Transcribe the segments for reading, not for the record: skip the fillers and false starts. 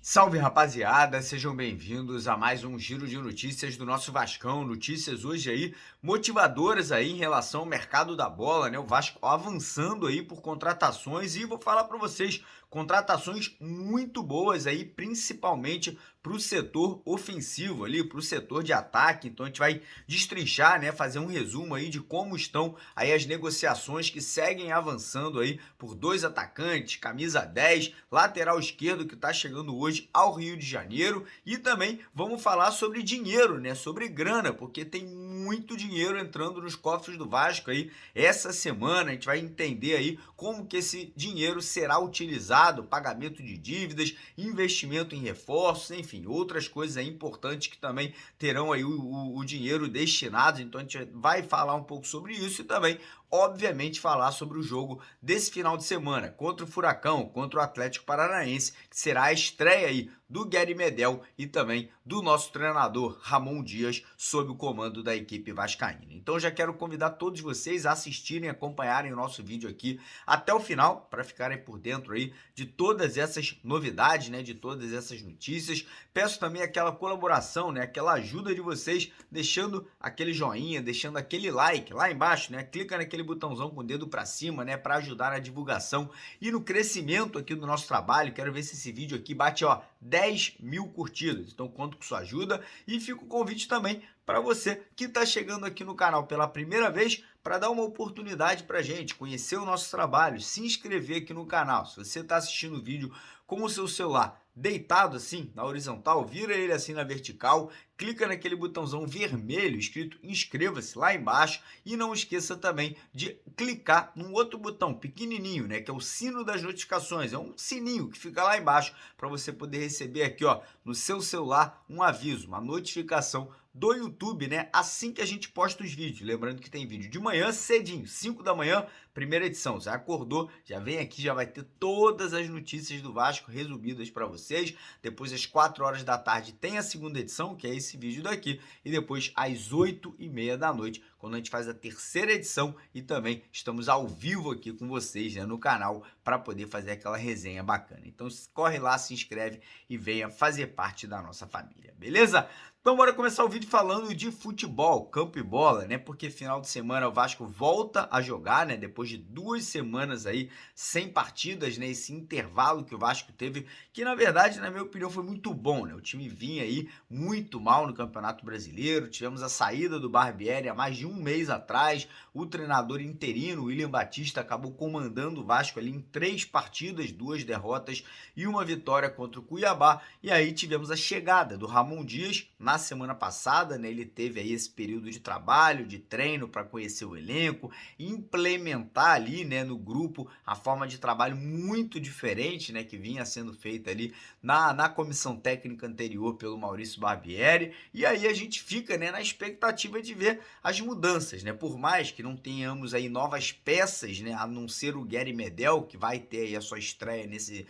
Salve, rapaziada, sejam bem-vindos a mais um giro de notícias do nosso Vascão. Notícias hoje aí motivadoras aí em relação ao mercado da bola, né? O Vasco avançando aí por contratações e vou falar para vocês, contratações muito boas aí, principalmente para o setor ofensivo ali, para o setor de ataque. Então a gente vai destrinchar, né, fazer um resumo aí de como estão aí as negociações que seguem avançando aí por dois atacantes, camisa 10, lateral esquerdo que está chegando hoje ao Rio de Janeiro, e também vamos falar sobre dinheiro, né, sobre grana, porque tem muito dinheiro entrando nos cofres do Vasco aí essa semana. A gente vai entender aí como que esse dinheiro será utilizado, pagamento de dívidas, investimento em reforços, enfim, outras coisas aí importantes que também terão aí o dinheiro destinado. Então a gente vai falar um pouco sobre isso e também, obviamente, falar sobre o jogo desse final de semana contra o Furacão, contra o Atlético Paranaense, que será a estreia aí do Guerry Medel e também do nosso treinador Ramon Dias sob o comando da equipe vascaína. Então já quero convidar todos vocês a assistirem, acompanharem o nosso vídeo aqui até o final para ficarem por dentro aí de todas essas novidades, né, de todas essas notícias. Peço também aquela colaboração, né, aquela ajuda de vocês, deixando aquele joinha, deixando aquele like lá embaixo, né? Clica naquele botãozão com o dedo para cima, né, para ajudar na divulgação e no crescimento aqui do nosso trabalho. Quero ver se esse vídeo aqui bate, ó, 10 mil curtidas. Então conto com sua ajuda e fica o convite também para você que está chegando aqui no canal pela primeira vez, para dar uma oportunidade para a gente conhecer o nosso trabalho, se inscrever aqui no canal. Se você está assistindo o vídeo com o seu celular deitado assim na horizontal, vira ele assim na vertical, clica naquele botãozão vermelho escrito inscreva-se lá embaixo e não esqueça também de clicar num outro botão pequenininho, né, que é o sino das notificações. É um sininho que fica lá embaixo para você poder receber aqui, ó, no seu celular um aviso, uma notificação do YouTube, né, assim que a gente posta os vídeos. Lembrando que tem vídeo de manhã cedinho, 5 da manhã, primeira edição. Já acordou, já vem aqui, já vai ter todas as notícias do Vasco resumidas para vocês. Depois às 4 horas da tarde tem a segunda edição, que é esse vídeo daqui, e depois às 8h30 da noite, quando a gente faz a terceira edição, e também estamos ao vivo aqui com vocês, né, no canal, para poder fazer aquela resenha bacana. Então corre lá, se inscreve e venha fazer parte da nossa família, beleza? Então bora começar o vídeo falando de futebol, campo e bola, né? Porque final de semana o Vasco volta a jogar, né? Depois de 2 semanas aí sem partidas, né? Esse intervalo que o Vasco teve, que na verdade, na minha opinião, foi muito bom, né? O time vinha aí muito mal no Campeonato Brasileiro, tivemos a saída do Barbieri há mais de um mês atrás, o treinador interino, William Batista, acabou comandando o Vasco ali em 3 partidas, 2 derrotas e uma vitória contra o Cuiabá, e aí tivemos a chegada do Ramon Dias na semana passada, né? Ele teve aí esse período de trabalho, de treino para conhecer o elenco, implementar ali, né, no grupo a forma de trabalho muito diferente, né, que vinha sendo feita ali na comissão técnica anterior pelo Maurício Barbieri. E aí a gente fica, né, na expectativa de ver as mudanças, né? Por mais que não tenhamos aí novas peças, né, a não ser o Guerry Medel, que vai ter aí a sua estreia nesse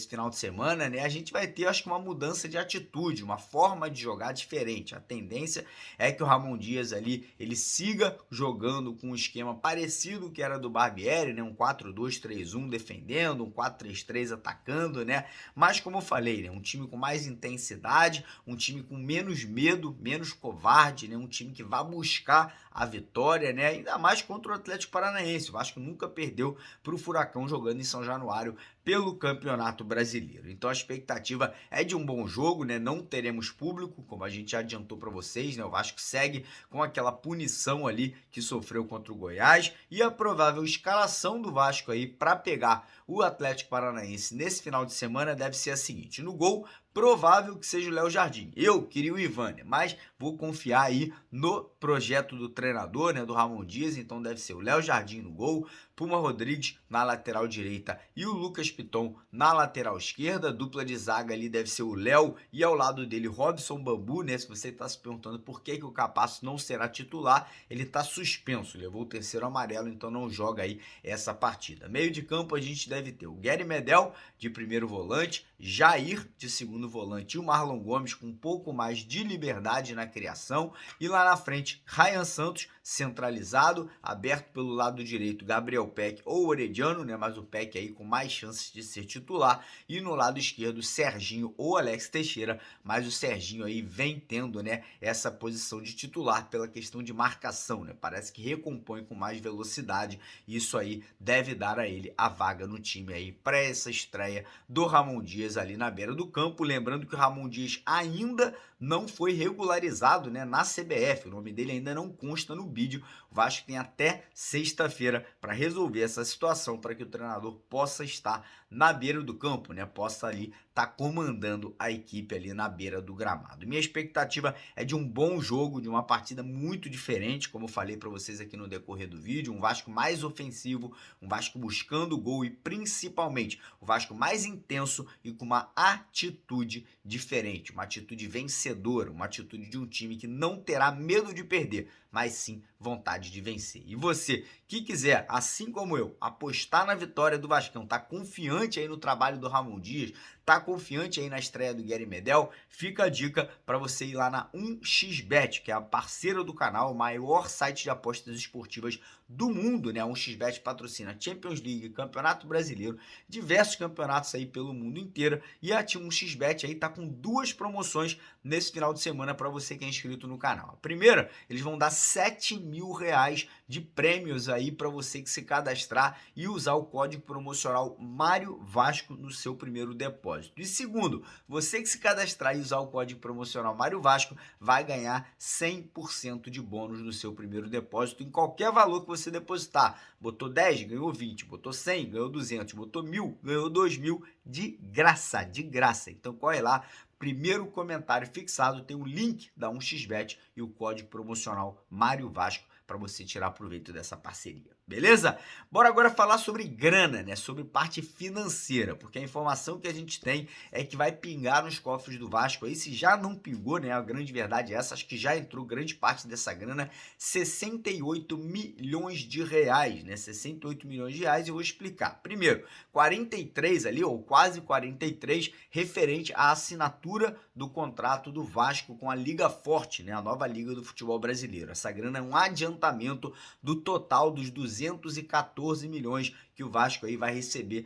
final de semana, né? A gente vai ter, acho que, uma mudança de atitude, uma forma de jogar diferente. A tendência é que o Ramon Dias ali, ele siga jogando com um esquema parecido que era do Barbieri, né? Um 4-2-3-1 defendendo, um 4-3-3 atacando, né? Mas como eu falei, né? Um time com mais intensidade, um time com menos medo, menos covarde, né? Um time que vai buscar a vitória, né? Ainda mais contra o Atlético Paranaense. O Vasco nunca perdeu para o Furacão jogando em São Januário pelo Campeonato Brasileiro. Então a expectativa é de um bom jogo, né? Não teremos público, como a gente já adiantou para vocês, né? O Vasco segue com aquela punição ali que sofreu contra o Goiás, e a provável escalação do Vasco aí para pegar o Atlético Paranaense nesse final de semana deve ser a seguinte: no gol, provável que seja o Léo Jardim. Eu queria o Ivan, né? Mas vou confiar aí no projeto do treinador, né, do Ramon Dias. Então deve ser o Léo Jardim no gol, Puma Rodrigues na lateral direita e o Lucas Piton na lateral esquerda. Dupla de zaga ali deve ser o Léo e ao lado dele Robson Bambu, né? Se você está se perguntando por que o Capasso não será titular, ele está suspenso, levou o terceiro amarelo, então não joga aí essa partida. Meio de campo a gente deve ter o Guerry Medel de primeiro volante, Jair de segundo segundo volante, e o Marlon Gomes com um pouco mais de liberdade na criação. E lá na frente, Ryan Santos, centralizado, aberto pelo lado direito, Gabriel Peck ou Orediano, né? Mas o Peck aí com mais chances de ser titular. E no lado esquerdo, Serginho ou Alex Teixeira, mas o Serginho aí vem tendo, né, essa posição de titular pela questão de marcação, né? Parece que recompõe com mais velocidade. E isso aí deve dar a ele a vaga no time aí para essa estreia do Ramon Dias ali na beira do campo. Lembrando que o Ramon Dias ainda não foi regularizado, né, na CBF. O nome dele ainda não consta no vídeo. O Vasco tem até sexta-feira para resolver essa situação, para que o treinador possa estar na beira do campo, né? Possa ali estar comandando a equipe ali na beira do gramado. Minha expectativa é de um bom jogo, de uma partida muito diferente, como eu falei para vocês aqui no decorrer do vídeo, um Vasco mais ofensivo, um Vasco buscando gol e principalmente o Vasco mais intenso e com uma atitude diferente, uma atitude vencedora, uma atitude de um time que não terá medo de perder, mas sim vontade de vencer. E você que quiser, assim como eu, apostar na vitória do Vascão, tá confiante aí no trabalho do Ramon Dias, tá confiante aí na estreia do Guerry Medel, fica a dica para você ir lá na 1xBet, que é a parceira do canal, o maior site de apostas esportivas do mundo, né? A 1xBet patrocina Champions League, Campeonato Brasileiro, diversos campeonatos aí pelo mundo inteiro, e a 1xBet aí tá com duas promoções nesse final de semana para você que é inscrito no canal. A primeira, eles vão dar R$7.000 de prêmios aí para você que se cadastrar e usar o código promocional Mário Vasco no seu primeiro depósito. E segundo, você que se cadastrar e usar o código promocional Mário Vasco vai ganhar 100% de bônus no seu primeiro depósito em qualquer valor que você depositar. Botou 10, ganhou 20, botou 100, ganhou 200, botou 1.000, ganhou 2.000 de graça, de graça. Então corre lá. Primeiro comentário fixado tem o link da 1xBet e o código promocional Mário Vasco para você tirar proveito dessa parceria. Beleza? Bora agora falar sobre grana, né? Sobre parte financeira, porque a informação que a gente tem é que vai pingar nos cofres do Vasco aí, se já não pingou, né? A grande verdade é essa, acho que já entrou grande parte dessa grana, 68 milhões de reais, né? 68 milhões de reais, eu vou explicar. Primeiro, 43 ali, ou quase 43, referente à assinatura do contrato do Vasco com a Liga Forte, né? A nova Liga do Futebol Brasileiro. Essa grana é um adiantamento do total dos 214 milhões que o Vasco aí vai receber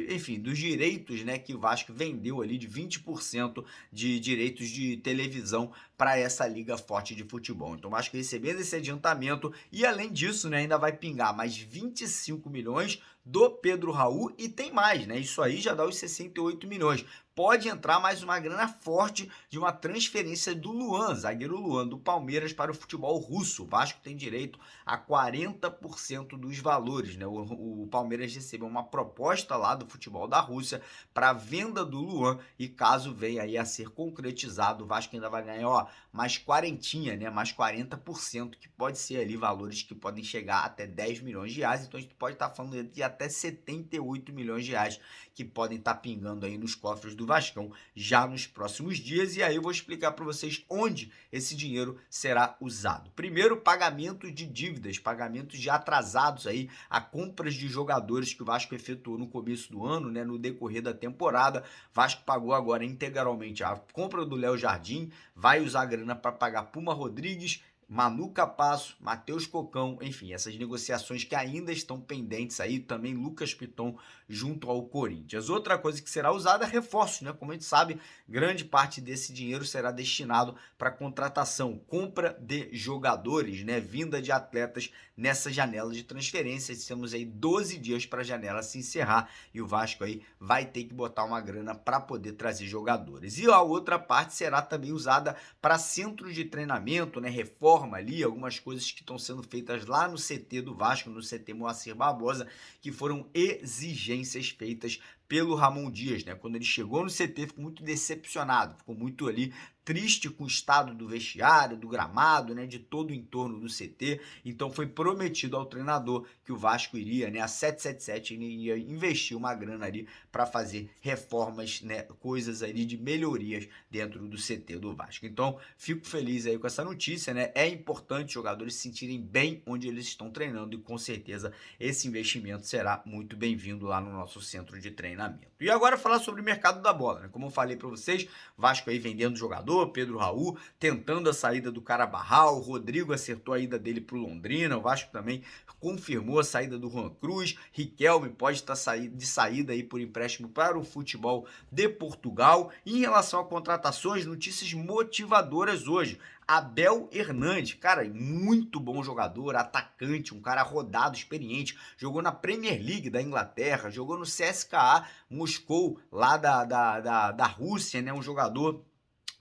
enfim, dos direitos, né, que o Vasco vendeu ali de 20% de direitos de televisão para essa Liga Forte de Futebol. Então o Vasco recebendo esse adiantamento e além disso, né, ainda vai pingar mais 25 milhões do Pedro Raul e tem mais, né? Isso aí já dá os 68 milhões. Pode entrar mais uma grana forte de uma transferência do Luan, zagueiro Luan, do Palmeiras para o futebol russo. O Vasco tem direito a 40% dos valores, né? O Palmeiras recebeu uma proposta lá do futebol da Rússia para a venda do Luan e caso venha aí a ser concretizado, o Vasco ainda vai ganhar, ó, mais quarentinha, né? Mais 40%, que pode ser ali valores que podem chegar até 10 milhões de reais. Então a gente pode estar falando de até 78 milhões de reais que podem estar pingando aí nos cofres do Vascão já nos próximos dias. E aí eu vou explicar para vocês onde esse dinheiro será usado. Primeiro, pagamento de dívidas, pagamentos de atrasados aí, a compras de jogadores que o Vasco efetuou no começo do ano, né, no decorrer da temporada. O Vasco pagou agora integralmente a compra do Léo Jardim, vai usar a grana para pagar Puma Rodrigues, Manu Capasso, Matheus Cocão, enfim, essas negociações que ainda estão pendentes aí, também Lucas Piton junto ao Corinthians. Outra coisa que será usada é reforços, né? Como a gente sabe, grande parte desse dinheiro será destinado para contratação, compra de jogadores, né? Vinda de atletas nessa janela de transferências. Temos aí 12 dias para a janela se encerrar e o Vasco aí vai ter que botar uma grana para poder trazer jogadores. E a outra parte será também usada para centros de treinamento, né? Reforma ali, algumas coisas que estão sendo feitas lá no CT do Vasco, no CT Moacir Barbosa, que foram exigências feitas pelo Ramon Dias, né? Quando ele chegou no CT, ficou muito decepcionado, ficou muito ali triste com o estado do vestiário, do gramado, né, de todo o entorno do CT. Então foi prometido ao treinador que o Vasco iria, né, a 777 iria investir uma grana ali para fazer reformas, né, coisas ali de melhorias dentro do CT do Vasco. Então fico feliz aí com essa notícia, né? É importante os jogadores se sentirem bem onde eles estão treinando e com certeza esse investimento será muito bem-vindo lá no nosso centro de treinamento. treinamento. E agora falar sobre o mercado da bola, né? Como eu falei para vocês, Vasco aí vendendo jogador, Pedro Raul tentando a saída do Carabarral, o Rodrigo acertou a ida dele para o Londrina, o Vasco também confirmou a saída do Juan Cruz, Riquelme pode estar de saída aí por empréstimo para o futebol de Portugal. E em relação a contratações, notícias motivadoras hoje. Abel Hernandes, cara, muito bom jogador, atacante, um cara rodado, experiente, jogou na Premier League da Inglaterra, jogou no CSKA Moscou, lá da Rússia, né? Um jogador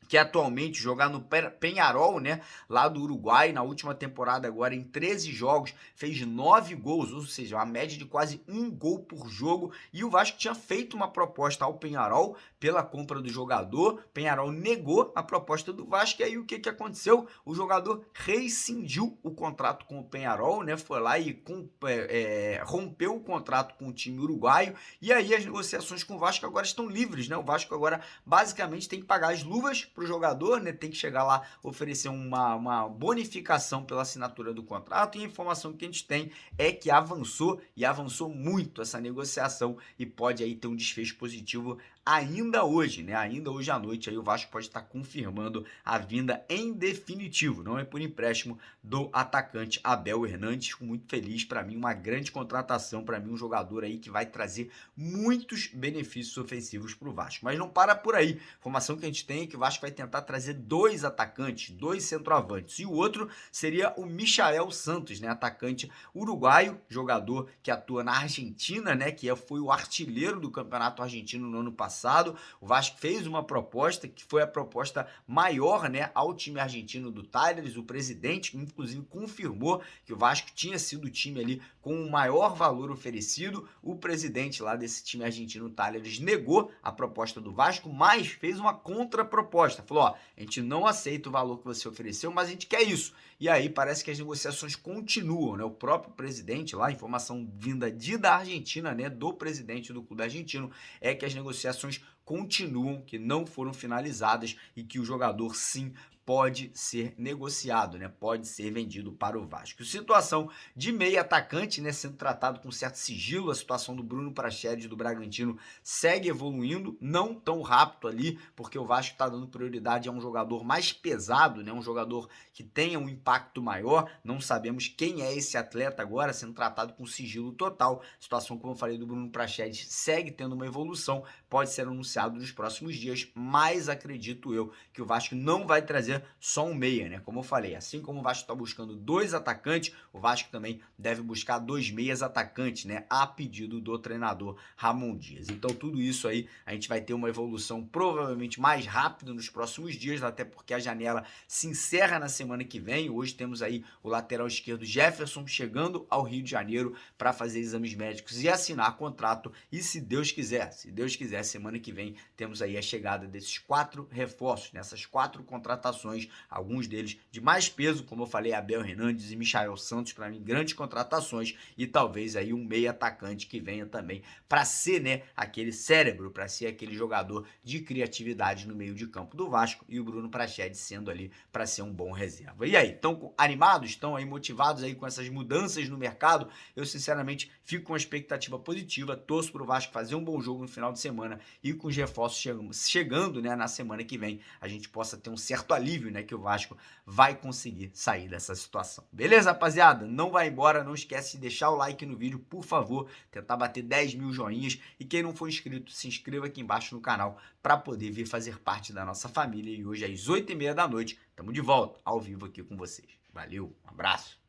que atualmente jogar no Peñarol, né, lá do Uruguai, na última temporada agora, em 13 jogos, fez 9 gols, ou seja, uma média de quase 1 gol por jogo, e o Vasco tinha feito uma proposta ao Peñarol pela compra do jogador, Peñarol negou a proposta do Vasco, e aí o que aconteceu? O jogador rescindiu o contrato com o Peñarol, né, foi lá e rompeu o contrato com o time uruguaio, e aí as negociações com o Vasco agora estão livres, né, o Vasco agora basicamente tem que pagar as luvas para o jogador, né? Tem que chegar lá, oferecer uma bonificação pela assinatura do contrato, e a informação que a gente tem é que avançou e avançou muito essa negociação e pode aí ter um desfecho positivo ainda hoje, né? Ainda hoje à noite aí o Vasco pode estar confirmando a vinda em definitivo, não é por empréstimo, do atacante Abel Hernandes. Muito feliz, para mim uma grande contratação, para mim um jogador aí que vai trazer muitos benefícios ofensivos para o Vasco. Mas não para por aí. A informação que a gente tem é que o Vasco vai tentar trazer 2 atacantes, 2 centroavantes, e o outro seria o Michael Santos, né, atacante uruguaio, jogador que atua na Argentina, né, que foi o artilheiro do Campeonato Argentino no ano passado. O Vasco fez uma proposta que foi a proposta maior, né, ao time argentino do Talleres. O presidente inclusive confirmou que o Vasco tinha sido o time ali com o maior valor oferecido. O presidente lá desse time argentino, Talleres, negou a proposta do Vasco, mas fez uma contraproposta. Falou, ó, a gente não aceita o valor que você ofereceu, mas a gente quer isso. E aí parece que as negociações continuam, né? O próprio presidente lá, informação vinda da Argentina, né, do presidente do clube argentino, é que as negociações continuam, que não foram finalizadas e que o jogador sim pode ser negociado, né? Pode ser vendido para o Vasco. Situação de meia atacante, né, sendo tratado com certo sigilo. A situação do Bruno Praxedes do Bragantino segue evoluindo, não tão rápido ali, porque o Vasco está dando prioridade a um jogador mais pesado, né, um jogador que tenha um impacto maior. Não sabemos quem é esse atleta agora, sendo tratado com sigilo total. A situação, como eu falei, do Bruno Praxedes segue tendo uma evolução, pode ser anunciado nos próximos dias, mas acredito eu que o Vasco não vai trazer só um meia, né? Como eu falei, assim como o Vasco está buscando 2 atacantes, o Vasco também deve buscar 2 meias atacantes, né? A pedido do treinador Ramon Dias. Então tudo isso aí a gente vai ter uma evolução provavelmente mais rápida nos próximos dias, até porque a janela se encerra na semana que vem. Hoje temos aí o lateral esquerdo Jefferson chegando ao Rio de Janeiro para fazer exames médicos e assinar contrato, e se Deus quiser, semana que vem temos aí a chegada desses 4 reforços, nessas 4 contratações, alguns deles de mais peso, como eu falei, Abel Hernandes e Michael Santos, para mim grandes contratações, e talvez aí um meio atacante que venha também para ser, né, aquele cérebro, para ser aquele jogador de criatividade no meio de campo do Vasco, e o Bruno Praxedes sendo ali para ser um bom reserva. E aí, estão animados? Estão aí motivados aí com essas mudanças no mercado? Eu sinceramente fico com uma expectativa positiva, torço para o Vasco fazer um bom jogo no final de semana e com os reforços chegando, né, na semana que vem, a gente possa ter um certo alívio, né, que o Vasco vai conseguir sair dessa situação. Beleza, rapaziada? Não vai embora, não esquece de deixar o like no vídeo, por favor, tentar bater 10 mil joinhas, e quem não for inscrito, se inscreva aqui embaixo no canal para poder vir fazer parte da nossa família. E hoje às 8h30 da noite, estamos de volta, ao vivo aqui com vocês. Valeu, um abraço!